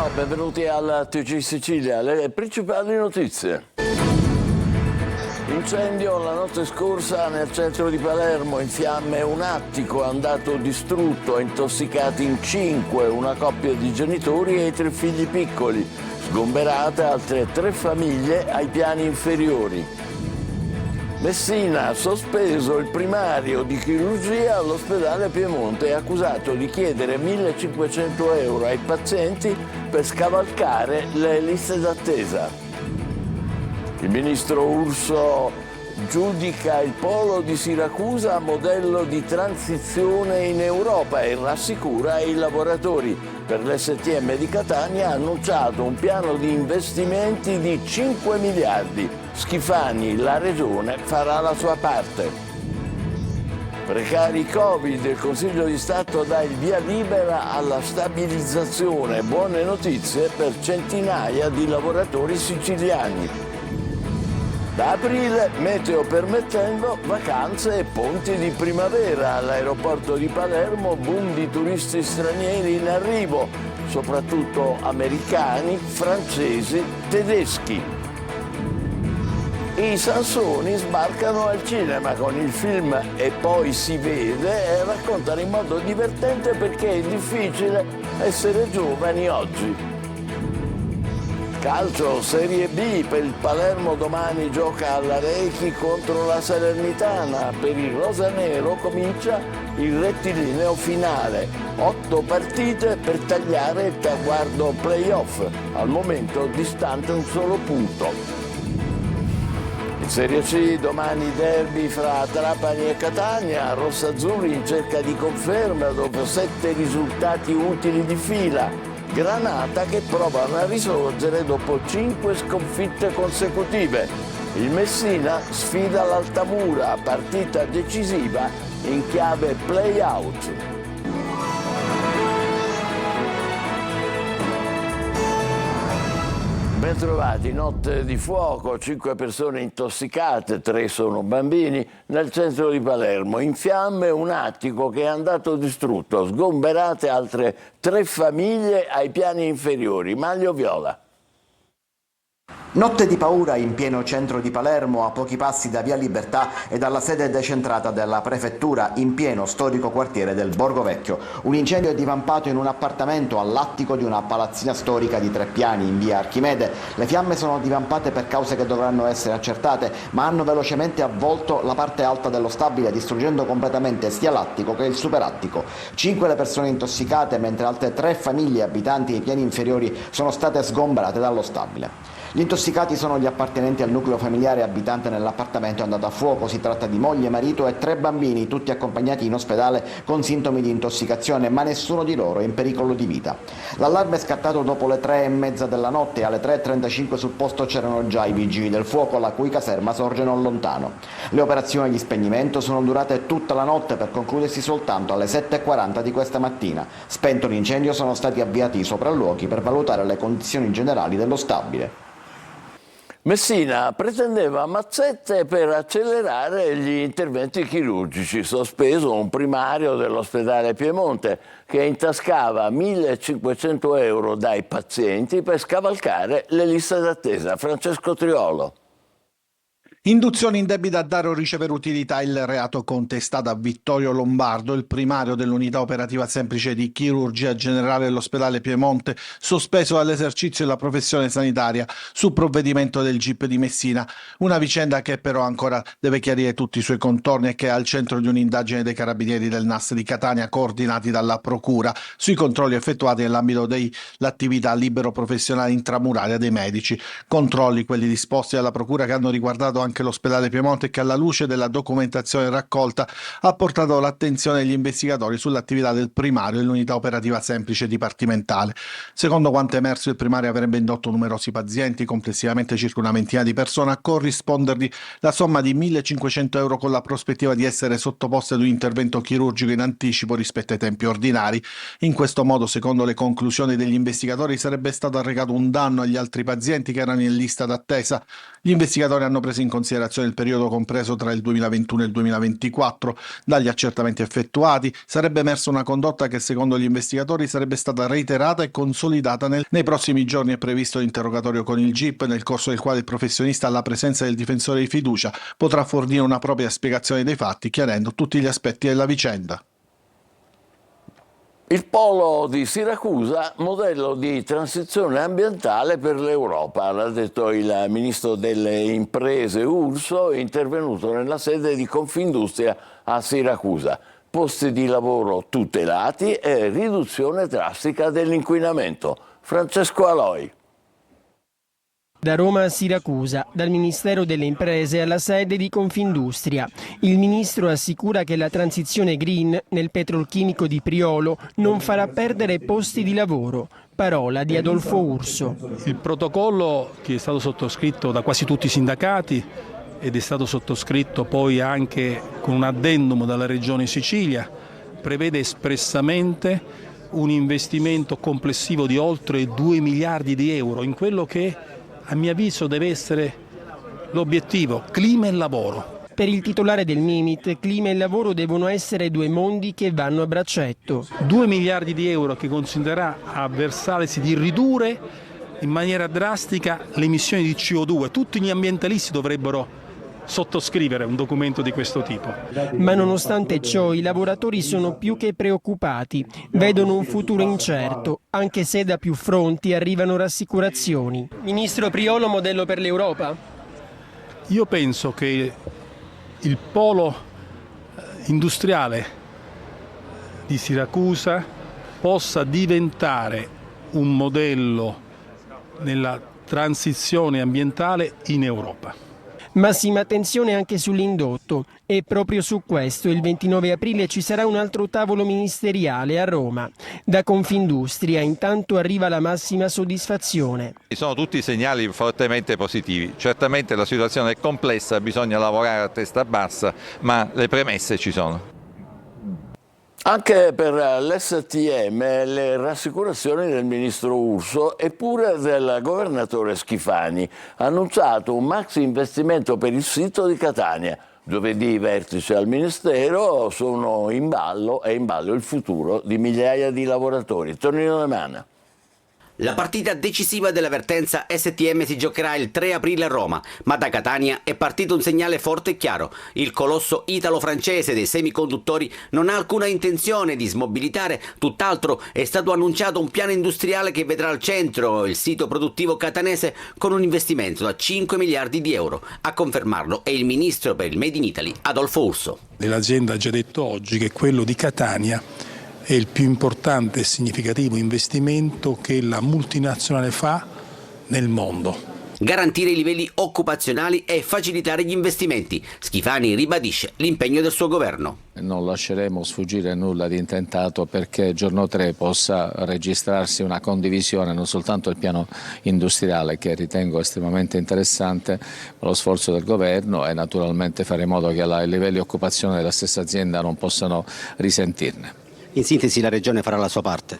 Buongiorno, benvenuti alla TG Sicilia. Le principali notizie. Incendio la notte scorsa nel centro di Palermo, in fiamme un attico andato distrutto, intossicati in 5, una coppia di genitori e i 3 figli piccoli, sgomberate altre 3 famiglie ai piani inferiori. Messina, sospeso il primario di chirurgia all'ospedale Piemonte, è accusato di chiedere 1.500 euro ai pazienti per scavalcare le liste d'attesa. Il ministro Urso giudica il polo di Siracusa modello di transizione in Europa e rassicura i lavoratori. Per l'STM di Catania ha annunciato un piano di investimenti di 5 miliardi. Schifani, la regione, farà la sua parte. Precari Covid, il Consiglio di Stato dà il via libera alla stabilizzazione. Buone notizie per centinaia di lavoratori siciliani. Da aprile, meteo permettendo, vacanze e ponti di primavera. All'aeroporto di Palermo, boom di turisti stranieri in arrivo, soprattutto americani, francesi, tedeschi. I Sansoni sbarcano al cinema con il film E poi si vede e raccontano in modo divertente perché è difficile essere giovani oggi. Calcio, Serie B, per il Palermo domani gioca alla Rechi contro la Salernitana. Per il rosanero comincia il rettilineo finale. 8 partite per tagliare il traguardo play-off, al momento distante un solo punto. In Serie C domani derby fra Trapani e Catania, rossazzurri in cerca di conferma dopo 7 risultati utili di fila. Granata che provano a risorgere dopo 5 sconfitte consecutive. Il Messina sfida l'Altamura, partita decisiva in chiave play-out. Bentrovati, notte di fuoco, 5 persone intossicate, 3 sono bambini, nel centro di Palermo. In fiamme un attico che è andato distrutto, sgomberate altre 3 famiglie ai piani inferiori. Maglio viola. Notte di paura in pieno centro di Palermo, a pochi passi da Via Libertà e dalla sede decentrata della prefettura, in pieno storico quartiere del Borgo Vecchio. Un incendio è divampato in un appartamento all'attico di una palazzina storica di 3 piani in via Archimede. Le fiamme sono divampate per cause che dovranno essere accertate, ma hanno velocemente avvolto la parte alta dello stabile, distruggendo completamente sia l'attico che il superattico. 5 le persone intossicate, mentre altre 3 famiglie abitanti ai piani inferiori sono state sgombrate dallo stabile. Gli intossicati sono gli appartenenti al nucleo familiare abitante nell'appartamento andato a fuoco. Si tratta di moglie, marito e 3 bambini, tutti accompagnati in ospedale con sintomi di intossicazione, ma nessuno di loro è in pericolo di vita. L'allarme è scattato dopo le 3:30 della notte e alle 3:35 sul posto c'erano già i vigili del fuoco, la cui caserma sorge non lontano. Le operazioni di spegnimento sono durate tutta la notte per concludersi soltanto alle 7:40 di questa mattina. Spento l'incendio sono stati avviati i sopralluoghi per valutare le condizioni generali dello stabile. Messina pretendeva mazzette per accelerare gli interventi chirurgici, sospeso un primario dell'ospedale Piemonte che intascava 1.500 euro dai pazienti per scavalcare le liste d'attesa. Francesco Triolo. Induzione indebita a dare o ricevere utilità, il reato contestato a Vittorio Lombardo, il primario dell'unità operativa semplice di chirurgia generale dell'ospedale Piemonte, sospeso dall'esercizio della professione sanitaria su provvedimento del GIP di Messina. Una vicenda che però ancora deve chiarire tutti i suoi contorni e che è al centro di un'indagine dei carabinieri del NAS di Catania, coordinati dalla Procura, sui controlli effettuati nell'ambito dell'attività libero professionale intramuraria dei medici. Controlli, quelli disposti dalla Procura, che hanno riguardato anche l'ospedale Piemonte e che, alla luce della documentazione raccolta, ha portato l'attenzione degli investigatori sull'attività del primario dell'unità operativa semplice dipartimentale. Secondo quanto emerso, il primario avrebbe indotto numerosi pazienti, complessivamente circa una ventina di persone, a corrispondergli la somma di 1.500 euro con la prospettiva di essere sottoposti ad un intervento chirurgico in anticipo rispetto ai tempi ordinari. In questo modo, secondo le conclusioni degli investigatori, sarebbe stato arrecato un danno agli altri pazienti che erano in lista d'attesa. Gli investigatori hanno preso in considerazione considerazione il periodo compreso tra il 2021 e il 2024. Dagli accertamenti effettuati sarebbe emersa una condotta che secondo gli investigatori sarebbe stata reiterata e consolidata nei prossimi giorni. È previsto l'interrogatorio con il GIP, nel corso del quale il professionista, alla presenza del difensore di fiducia, potrà fornire una propria spiegazione dei fatti, chiarendo tutti gli aspetti della vicenda. Il polo di Siracusa, modello di transizione ambientale per l'Europa, l'ha detto il ministro delle imprese Urso, intervenuto nella sede di Confindustria a Siracusa. Posti di lavoro tutelati e riduzione drastica dell'inquinamento. Francesco Aloi. Da Roma a Siracusa, dal Ministero delle Imprese alla sede di Confindustria. Il ministro assicura che la transizione green nel petrolchimico di Priolo non farà perdere posti di lavoro. Parola di Adolfo Urso. Il protocollo, che è stato sottoscritto da quasi tutti i sindacati ed è stato sottoscritto poi anche con un addendum dalla Regione Sicilia, prevede espressamente un investimento complessivo di oltre 2 miliardi di euro in quello che a mio avviso deve essere l'obiettivo, clima e lavoro. Per il titolare del Mimit, clima e lavoro devono essere due mondi che vanno a braccetto. 2 miliardi di euro che consentirà a Versalesi di ridurre in maniera drastica le emissioni di CO2. Tutti gli ambientalisti dovrebbero sottoscrivere un documento di questo tipo. Ma nonostante ciò i lavoratori sono più che preoccupati, vedono un futuro incerto, anche se da più fronti arrivano rassicurazioni. Ministro Priolo, modello per l'Europa? Io penso che il polo industriale di Siracusa possa diventare un modello nella transizione ambientale in Europa. Massima attenzione anche sull'indotto e proprio su questo il 29 aprile ci sarà un altro tavolo ministeriale a Roma. Da Confindustria intanto arriva la massima soddisfazione. Sono tutti segnali fortemente positivi. Certamente la situazione è complessa, bisogna lavorare a testa bassa, ma le premesse ci sono. Anche per l'STM le rassicurazioni del ministro Urso e pure del governatore Schifani. Ha annunciato un maxi investimento per il sito di Catania. Giovedì i vertici al Ministero sono è in ballo il futuro di migliaia di lavoratori. Tonino De Mana. La partita decisiva della vertenza STM si giocherà il 3 aprile a Roma, ma da Catania è partito un segnale forte e chiaro. Il colosso italo-francese dei semiconduttori non ha alcuna intenzione di smobilitare, tutt'altro è stato annunciato un piano industriale che vedrà al centro il sito produttivo catanese con un investimento da 5 miliardi di euro. A confermarlo è il ministro per il Made in Italy, Adolfo Urso. L'azienda ha già detto oggi che quello di Catania è il più importante e significativo investimento che la multinazionale fa nel mondo. Garantire i livelli occupazionali e facilitare gli investimenti. Schifani ribadisce l'impegno del suo governo. Non lasceremo sfuggire nulla di intentato perché il giorno 3 possa registrarsi una condivisione non soltanto del piano industriale, che ritengo estremamente interessante, ma lo sforzo del governo e naturalmente fare in modo che i livelli occupazionali della stessa azienda non possano risentirne. In sintesi la Regione farà la sua parte?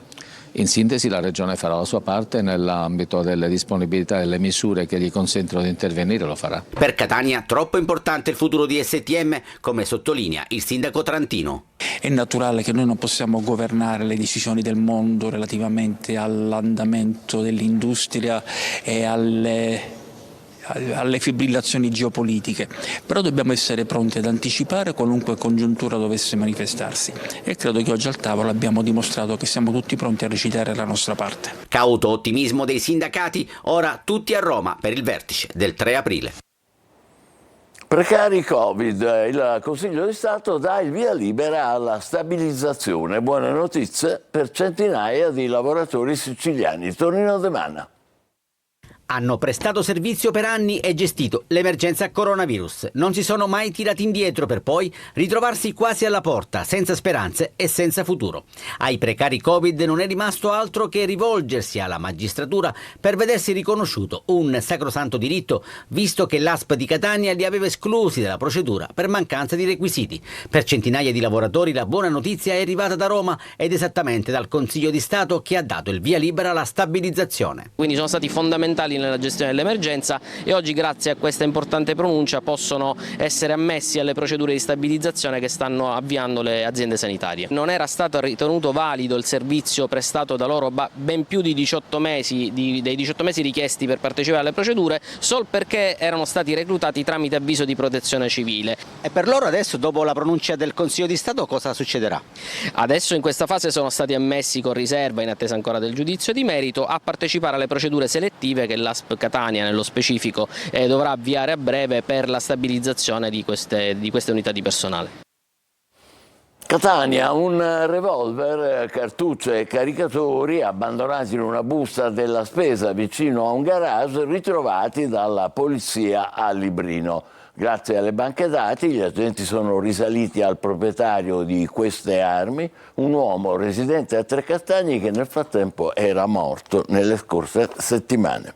In sintesi la Regione farà la sua parte, nell'ambito delle disponibilità e delle misure che gli consentono di intervenire lo farà. Per Catania troppo importante il futuro di STM, come sottolinea il sindaco Trantino. È naturale che noi non possiamo governare le decisioni del mondo relativamente all'andamento dell'industria e alle fibrillazioni geopolitiche, però dobbiamo essere pronti ad anticipare qualunque congiuntura dovesse manifestarsi e credo che oggi al tavolo abbiamo dimostrato che siamo tutti pronti a recitare la nostra parte. Cauto ottimismo dei sindacati, ora tutti a Roma per il vertice del 3 aprile. Precari Covid, il Consiglio di Stato dà il via libera alla stabilizzazione. Buone notizie per centinaia di lavoratori siciliani. Tonino De Mana. Hanno prestato servizio per anni e gestito l'emergenza coronavirus. Non si sono mai tirati indietro per poi ritrovarsi quasi alla porta, senza speranze e senza futuro. Ai precari Covid non è rimasto altro che rivolgersi alla magistratura per vedersi riconosciuto un sacrosanto diritto, visto che l'ASP di Catania li aveva esclusi dalla procedura per mancanza di requisiti. Per centinaia di lavoratori la buona notizia è arrivata da Roma ed esattamente dal Consiglio di Stato che ha dato il via libera alla stabilizzazione. Quindi sono stati fondamentali nella gestione dell'emergenza e oggi, grazie a questa importante pronuncia, possono essere ammessi alle procedure di stabilizzazione che stanno avviando le aziende sanitarie. Non era stato ritenuto valido il servizio prestato da loro ben più di 18 mesi, dei 18 mesi richiesti per partecipare alle procedure, solo perché erano stati reclutati tramite avviso di protezione civile. E per loro adesso, dopo la pronuncia del Consiglio di Stato, cosa succederà? Adesso in questa fase sono stati ammessi con riserva, in attesa ancora del giudizio di merito, a partecipare alle procedure selettive che l'ASP Catania nello specifico dovrà avviare a breve per la stabilizzazione di queste unità di personale. Catania, un revolver, cartucce e caricatori abbandonati in una busta della spesa vicino a un garage ritrovati dalla polizia a Librino. Grazie alle banche dati gli agenti sono risaliti al proprietario di queste armi, un uomo residente a Trecastagni che nel frattempo era morto nelle scorse settimane.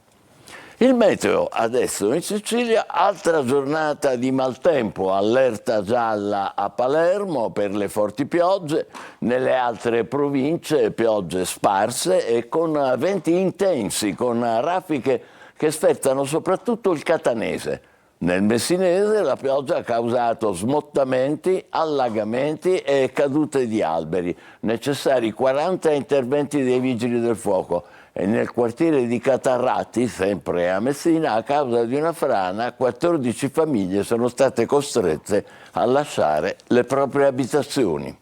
Il meteo adesso in Sicilia, altra giornata di maltempo, allerta gialla a Palermo per le forti piogge, nelle altre province piogge sparse e con venti intensi, con raffiche che sferzano soprattutto il catanese. Nel Messinese la pioggia ha causato smottamenti, allagamenti e cadute di alberi, necessari 40 interventi dei vigili del fuoco. E nel quartiere di Catarratti, sempre a Messina, a causa di una frana, 14 famiglie sono state costrette a lasciare le proprie abitazioni.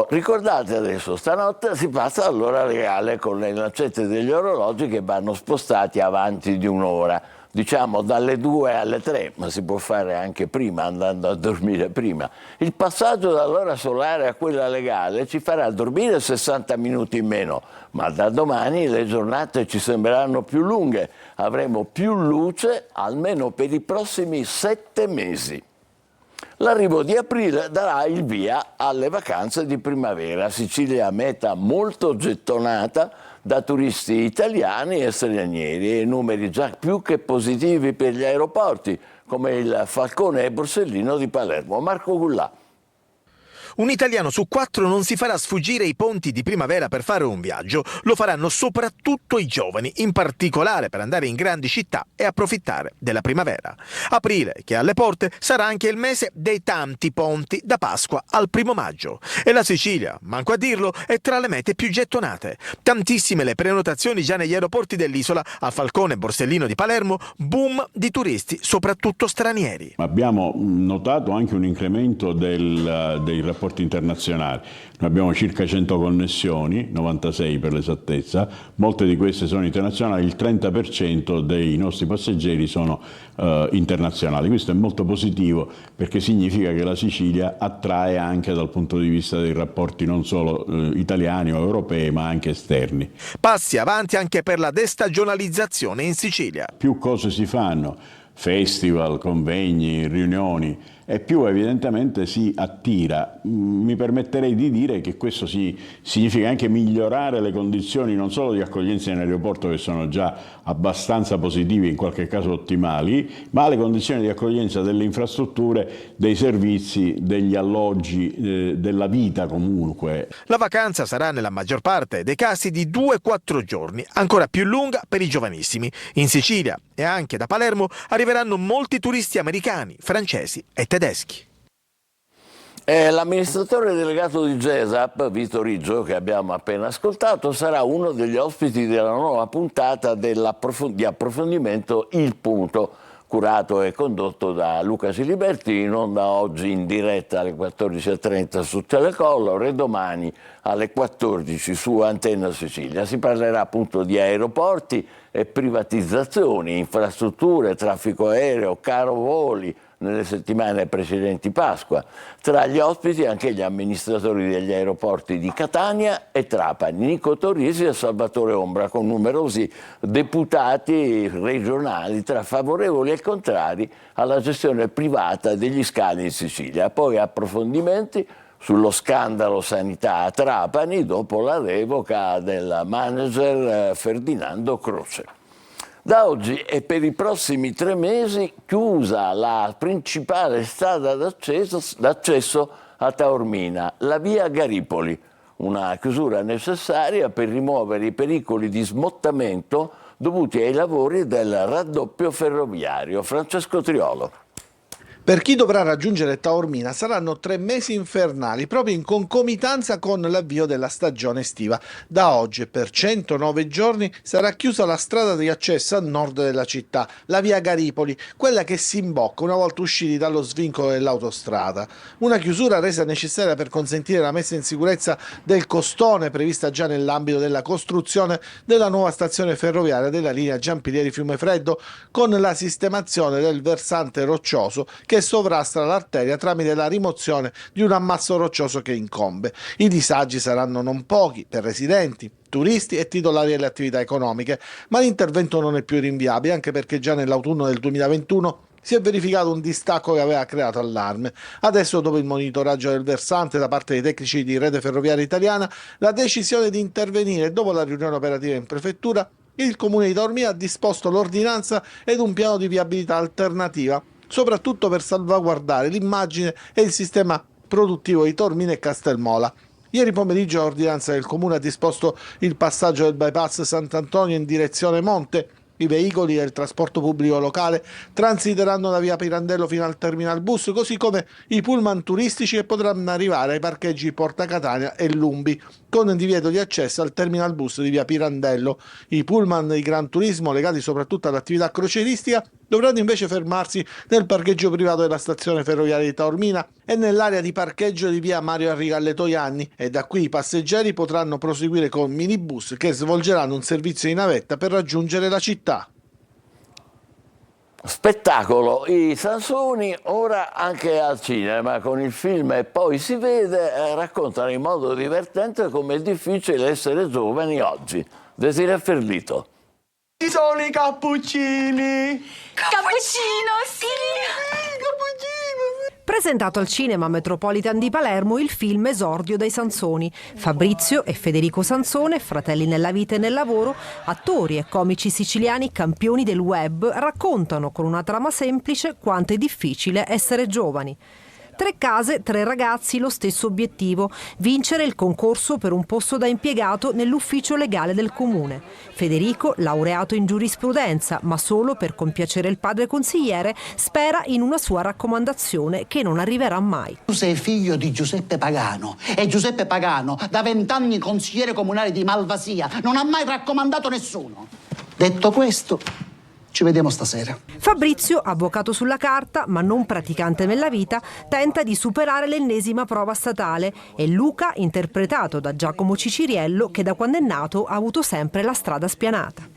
Ricordate adesso, stanotte si passa all'ora legale con le lancette degli orologi che vanno spostati avanti di un'ora. Diciamo dalle 2 alle 3, ma si può fare anche prima, andando a dormire prima. Il passaggio dall'ora solare a quella legale ci farà dormire 60 minuti in meno, ma da domani le giornate ci sembreranno più lunghe, avremo più luce almeno per i prossimi 7 mesi. L'arrivo di aprile darà il via alle vacanze di primavera. Sicilia meta molto gettonata da turisti italiani e stranieri e numeri già più che positivi per gli aeroporti, come il Falcone e Borsellino di Palermo. Marco Gullà. Un italiano su 4 non si farà sfuggire i ponti di primavera per fare un viaggio. Lo faranno soprattutto i giovani, in particolare per andare in grandi città e approfittare della primavera. Aprile, che è alle porte, sarà anche il mese dei tanti ponti da Pasqua al 1° maggio. E la Sicilia, manco a dirlo, è tra le mete più gettonate. Tantissime le prenotazioni già negli aeroporti dell'isola, a Falcone e Borsellino di Palermo, boom di turisti, soprattutto stranieri. Abbiamo notato anche un incremento dei rapporti internazionali. Noi abbiamo circa 100 connessioni, 96 per l'esattezza, molte di queste sono internazionali, il 30% dei nostri passeggeri sono internazionali. Questo è molto positivo perché significa che la Sicilia attrae anche dal punto di vista dei rapporti non solo italiani o europei ma anche esterni. Passi avanti anche per la destagionalizzazione in Sicilia. Più cose si fanno, festival, convegni, riunioni, e più evidentemente si attira. Mi permetterei di dire che questo significa anche migliorare le condizioni non solo di accoglienza in aeroporto, che sono già abbastanza positive, in qualche caso ottimali, ma le condizioni di accoglienza delle infrastrutture, dei servizi, degli alloggi, della vita comunque. La vacanza sarà nella maggior parte dei casi di 2-4 giorni, ancora più lunga per i giovanissimi. In Sicilia e anche da Palermo arriveranno molti turisti americani, francesi e tedeschi. L'amministratore delegato di GESAP, Vito Riggio, che abbiamo appena ascoltato, sarà uno degli ospiti della nuova puntata di approfondimento Il Punto, curato e condotto da Luca Siliberti, in onda oggi in diretta alle 14.30 su Telecolor e domani alle 14 su Antenna Sicilia. Si parlerà appunto di aeroporti e privatizzazioni, infrastrutture, traffico aereo, caro voli, nelle settimane precedenti Pasqua. Tra gli ospiti anche gli amministratori degli aeroporti di Catania e Trapani, Nico Torrisi e Salvatore Ombra, con numerosi deputati regionali tra favorevoli e contrari alla gestione privata degli scali in Sicilia. Poi approfondimenti sullo scandalo sanità a Trapani dopo la revoca del manager Ferdinando Croce. Da oggi e per i prossimi 3 mesi chiusa la principale strada d'accesso a Taormina, la via Garipoli, una chiusura necessaria per rimuovere i pericoli di smottamento dovuti ai lavori del raddoppio ferroviario. Francesco Triolo. Per chi dovrà raggiungere Taormina saranno 3 mesi infernali, proprio in concomitanza con l'avvio della stagione estiva. Da oggi per 109 giorni sarà chiusa la strada di accesso a nord della città, la via Garipoli, quella che si imbocca una volta usciti dallo svincolo dell'autostrada. Una chiusura resa necessaria per consentire la messa in sicurezza del costone prevista già nell'ambito della costruzione della nuova stazione ferroviaria della linea Giampilieri-Fiumefreddo, con la sistemazione del versante roccioso che sovrasta l'arteria tramite la rimozione di un ammasso roccioso che incombe. I disagi saranno non pochi per residenti, turisti e titolari delle attività economiche, ma l'intervento non è più rinviabile, anche perché già nell'autunno del 2021 si è verificato un distacco che aveva creato allarme. Adesso, dopo il monitoraggio del versante da parte dei tecnici di Rete Ferroviaria Italiana, la decisione di intervenire dopo la riunione operativa in prefettura, il Comune di Taormina ha disposto l'ordinanza ed un piano di viabilità alternativa, soprattutto per salvaguardare l'immagine e il sistema produttivo di Taormina e Castelmola. Ieri pomeriggio l'ordinanza del Comune ha disposto il passaggio del bypass Sant'Antonio in direzione Monte. I veicoli del trasporto pubblico locale transiteranno da via Pirandello fino al terminal bus, così come i pullman turistici che potranno arrivare ai parcheggi Porta Catania e Lumbi, con divieto di accesso al terminal bus di via Pirandello. I pullman di Gran Turismo, legati soprattutto all'attività crocieristica, dovranno invece fermarsi nel parcheggio privato della stazione ferroviaria di Taormina e nell'area di parcheggio di via Mario Arrigale Toianni, e da qui i passeggeri potranno proseguire con minibus che svolgeranno un servizio di navetta per raggiungere la città. Spettacolo, i Sansoni ora anche al cinema con il film E poi si vede, raccontano in modo divertente come è difficile essere giovani oggi. Desiree Ferlito. Ci sono i cappuccini! Cappuccino, sì! Presentato al cinema Metropolitan di Palermo il film esordio dei Sansoni. Fabrizio e Federico Sansone, fratelli nella vita e nel lavoro, attori e comici siciliani campioni del web, raccontano con una trama semplice quanto è difficile essere giovani. 3 case, 3 ragazzi, lo stesso obiettivo: vincere il concorso per un posto da impiegato nell'ufficio legale del comune. Federico, laureato in giurisprudenza, ma solo per compiacere il padre consigliere, spera in una sua raccomandazione che non arriverà mai. Tu sei figlio di Giuseppe Pagano e Giuseppe Pagano, da 20 anni consigliere comunale di Malvasia, non ha mai raccomandato nessuno. Detto questo, ci vediamo stasera. Fabrizio, avvocato sulla carta ma non praticante nella vita, tenta di superare l'ennesima prova statale, e Luca, interpretato da Giacomo Ciciriello, che da quando è nato ha avuto sempre la strada spianata.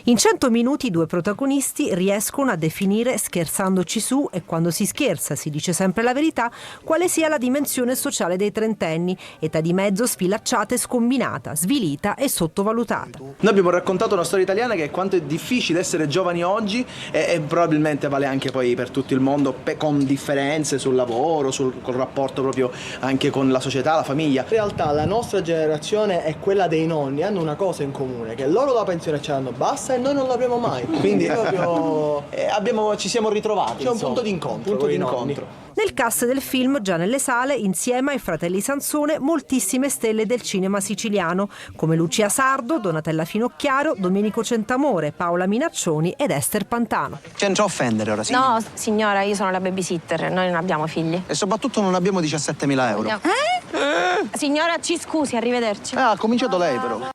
In 100 minuti i 2 protagonisti riescono a definire, scherzandoci su, e quando si scherza si dice sempre la verità, quale sia la dimensione sociale dei trentenni, età di mezzo sfilacciata e scombinata, svilita e sottovalutata. Noi abbiamo raccontato una storia italiana che è quanto è difficile essere giovani oggi e probabilmente vale anche poi per tutto il mondo, con differenze sul lavoro, col rapporto proprio anche con la società, la famiglia. In realtà la nostra generazione e quella dei nonni hanno una cosa in comune, che loro la pensione ce l'hanno bassa e noi non l'avremo mai, quindi proprio ci siamo ritrovati. C'è un punto di incontro. Nel cast del film, già nelle sale, insieme ai fratelli Sansone, moltissime stelle del cinema siciliano, come Lucia Sardo, Donatella Finocchiaro, Domenico Centamore, Paola Minaccioni ed Ester Pantano. C'entra offendere ora, signora? No, signora, io sono la babysitter, noi non abbiamo figli. E soprattutto non abbiamo 17.000 euro. Signora, ci scusi, arrivederci. Ha cominciato lei però.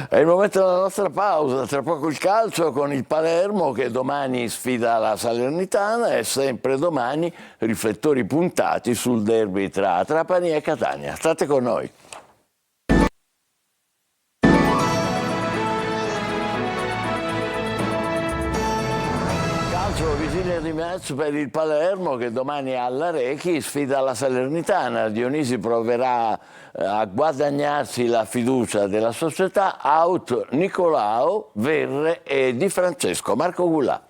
È il momento della nostra pausa, tra poco il calcio con il Palermo che domani sfida la Salernitana e sempre domani riflettori puntati sul derby tra Trapani e Catania. State con noi. Vigilia di match per il Palermo che domani all'Arechi sfida la Salernitana. Dionisi proverà a guadagnarsi la fiducia della società. Out Nicolao, Verre e Di Francesco. Marco Gulà.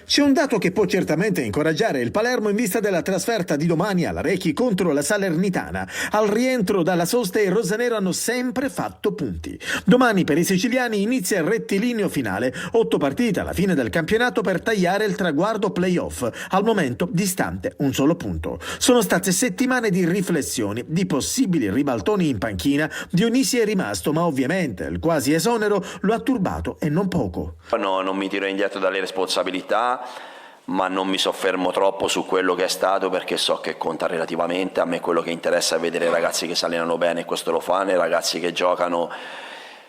C'è un dato che può certamente incoraggiare il Palermo in vista della trasferta di domani alla Recchi contro la Salernitana. Al rientro dalla sosta i rosanero hanno sempre fatto punti. Domani per i siciliani inizia il rettilineo finale, 8 partite alla fine del campionato per tagliare il traguardo playoff, al momento distante un solo punto. Sono state settimane di riflessioni, di possibili ribaltoni in panchina. Dionisi è rimasto, ma ovviamente il quasi esonero lo ha turbato e non poco. No, non mi tiro indietro dalle responsabilità, ma non mi soffermo troppo su quello che è stato, perché so che conta relativamente. A me quello che interessa è vedere ragazzi che si allenano bene, e questo lo fanno, e ragazzi che giocano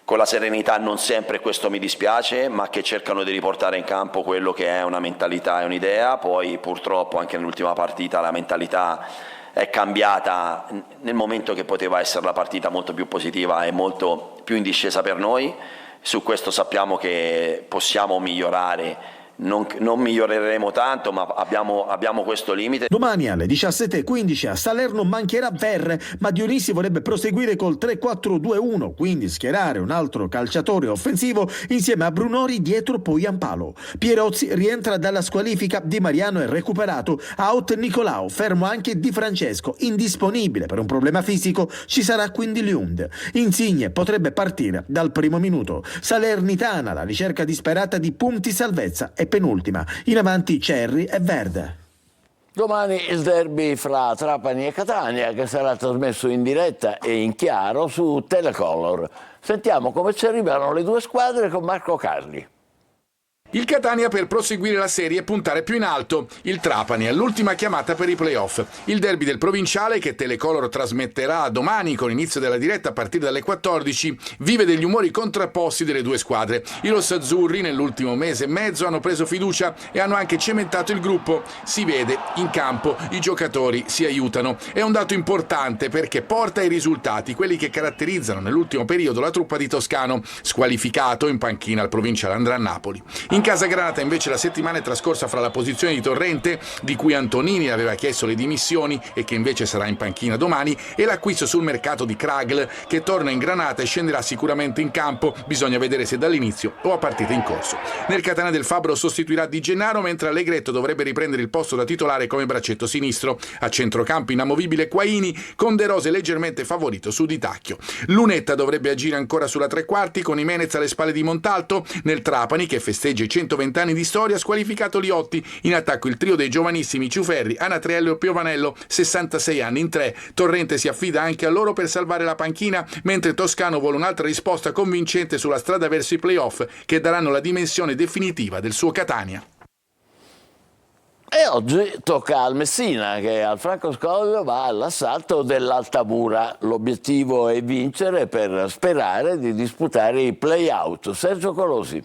con la serenità, non sempre, questo mi dispiace, ma che cercano di riportare in campo quello che è una mentalità e un'idea. Poi purtroppo anche nell'ultima partita la mentalità è cambiata nel momento che poteva essere la partita molto più positiva e molto più in discesa per noi. Su questo sappiamo che possiamo migliorare. Non miglioreremo tanto, ma abbiamo questo limite. Domani alle 17:15 a Salerno mancherà Verre, ma Dionisi vorrebbe proseguire col 3-4-2-1, quindi schierare un altro calciatore offensivo insieme a Brunori dietro Poyampalo. Pierozzi rientra dalla squalifica, Di Mariano è recuperato, out Nicolau, fermo anche Di Francesco, indisponibile per un problema fisico, ci sarà quindi Lund. Insigne potrebbe partire dal primo minuto. Salernitana, la ricerca disperata di punti salvezza, e penultima, in avanti Cerri e Verde. Domani il derby fra Trapani e Catania, che sarà trasmesso in diretta e in chiaro su Telecolor. Sentiamo come ci arrivano le due squadre con Marco Carli. Il Catania per proseguire la serie e puntare più in alto. Il Trapani è l'ultima chiamata per i playoff. Il derby del provinciale, che Telecolor trasmetterà domani con inizio della diretta a partire dalle 14, vive degli umori contrapposti delle due squadre. I rossazzurri nell'ultimo mese e mezzo hanno preso fiducia e hanno anche cementato il gruppo. Si vede in campo, i giocatori si aiutano. È un dato importante perché porta ai risultati, quelli che caratterizzano nell'ultimo periodo la truppa di Toscano, squalificato in panchina al provinciale andrà a Napoli. In casa Granata invece la settimana è trascorsa fra la posizione di Torrente, di cui Antonini aveva chiesto le dimissioni e che invece sarà in panchina domani, e l'acquisto sul mercato di Kragl, che torna in Granata e scenderà sicuramente in campo, bisogna vedere se dall'inizio o a partita in corso. Nel Catania del Fabbro sostituirà Di Gennaro, mentre Allegretto dovrebbe riprendere il posto da titolare come braccetto sinistro. A centrocampo inamovibile Quaini, con De Rose leggermente favorito su Di Tacchio. Lunetta dovrebbe agire ancora sulla tre quarti con Jimenez alle spalle di Montalto. Nel Trapani, che festeggia 120 anni di storia, squalificato Liotti. In attacco il trio dei giovanissimi Ciuferri, Anatriello e Piovanello, 66 anni in 3. Torrente si affida anche a loro per salvare la panchina, mentre Toscano vuole un'altra risposta convincente sulla strada verso i playoff, che daranno la dimensione definitiva del suo Catania. E oggi tocca al Messina, che al Franco Scoglio va all'assalto dell'Altamura. L'obiettivo è vincere per sperare di disputare i play-out. Sergio Colosi.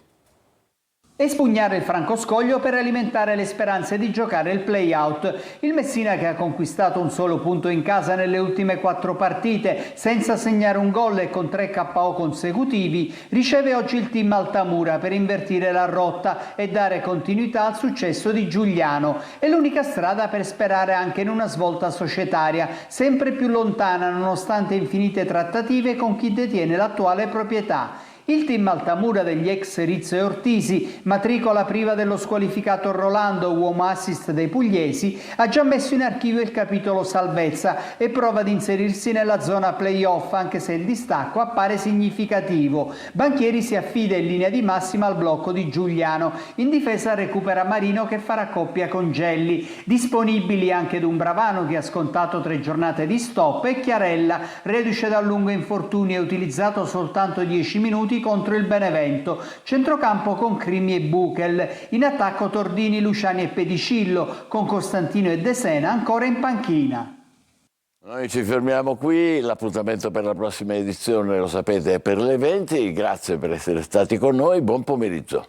Espugnare il Francoscoglio per alimentare le speranze di giocare il play-out. Il Messina, che ha conquistato un solo punto in casa nelle ultime 4 partite, senza segnare un gol e con 3 KO consecutivi, riceve oggi il team Altamura per invertire la rotta e dare continuità al successo di Giuliano. È l'unica strada per sperare anche in una svolta societaria, sempre più lontana nonostante infinite trattative con chi detiene l'attuale proprietà. Il team Altamura degli ex Rizzo e Ortisi, matricola priva dello squalificato Rolando, uomo assist dei pugliesi, ha già messo in archivio il capitolo salvezza e prova ad inserirsi nella zona playoff, anche se il distacco appare significativo. Banchieri si affida in linea di massima al blocco di Giuliano. In difesa recupera Marino, che farà coppia con Gelli. Disponibili anche Dumbravano, che ha scontato 3 giornate di stop, e Chiarella, reduce da un lungo infortunio e utilizzato soltanto 10 minuti contro il Benevento. Centrocampo con Crimi e Buchel. In attacco Tordini, Luciani e Pedicillo, con Costantino e De Sena ancora in panchina. Noi ci fermiamo qui, l'appuntamento per la prossima edizione, lo sapete, è per le 20. Grazie per essere stati con noi, buon pomeriggio.